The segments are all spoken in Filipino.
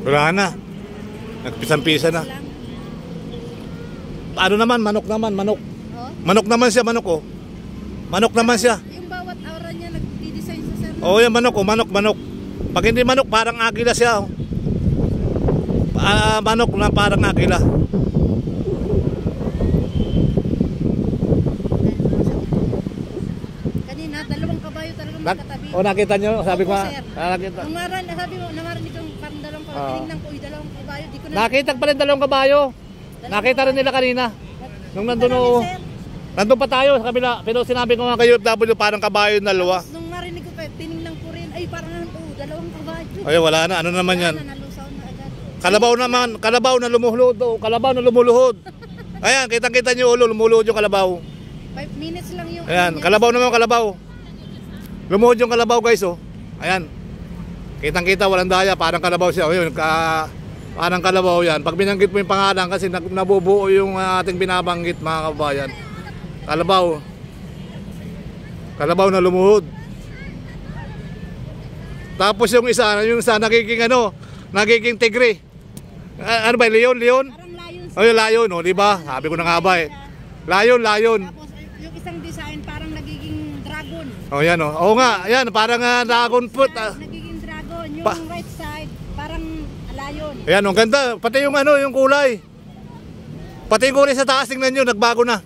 Wala na. Nagpisang-pisa na. Ano naman, manok naman, manok. Oh? Manok naman siya, manok oh. Manok naman siya. Yung bawat aura niya nag-design sa sir. Oo, yung manok oh, manok, manok. Pag hindi manok, parang agila siya oh. Manok na parang agila. Kanina, dalawang kabayo talagang magkatabi. O nakita nyo? Sabi ko nga. Nakita. Sabi mo, namarinig kong parang dalawang kabayo. Tinignan ko, dalawang kabayo. Di ko na... Nakita pa rin dalawang kabayo. Nakita rin nila kanina. Nung nandun o. Nandun pa tayo sa kabila. Pero sinabi ko nga kayo, W parang kabayo na luwa. Nung marinig ko pa, tinignan ko rin. Ay, parang dalawang kabayo. Ay, wala na. Ano naman yan? Nalusaw na agad. Kalabaw naman. Kalabaw na lumuluhod. Kalabaw na lumuluhod. Ayan, kitang-kita nyo ulo. Lumuluhod yung kalabaw. 5 minutes lang yung... Ayan, kalabaw naman kalabaw. Lumuhod yung kalabaw guys oh. Ayan. Kitang-kita, walang daya. Parang kalabaw siya. O yun, parang kalabaw yan. Pag binanggit mo yung pangalan kasi nabubuo yung ating binabanggit mga kabayan. Kalabaw. Kalabaw na lumuhod. Tapos yung isa nagiging nagiging tigre. Ano ba, leon? Parang lion. Oh, yung lion, oh, di ba? Sabi ko na nga ba eh. Lion. Tapos yung isang design parang nagiging dragon. Oh, yan oh. Oo nga, yan parang dragon fruit. Nagiging dragon. Yung right side parang lion. Ayan, ang ganda. Pati yung yung kulay. Pati yung kulay sa taas, tingnan nyo, nagbago na.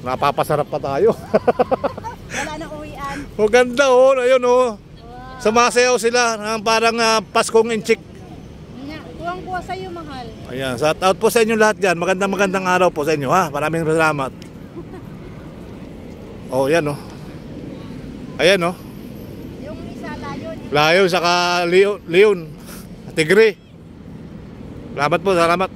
Napapasarap pa tayo. Wala na uwian. O ganda oh, ayun oh. Wow. Sumasayaw sila, parang Paskong Inchik. Kuwang-kuwa sa'yo, mahal. Ayan, shout out po sa inyo lahat dyan. Magandang araw po sa inyo ha. Maraming salamat. Oh, yan oh. Ayan oh. Yung isa lion. Lion saka leon. Tigre. Salamat po, salamat.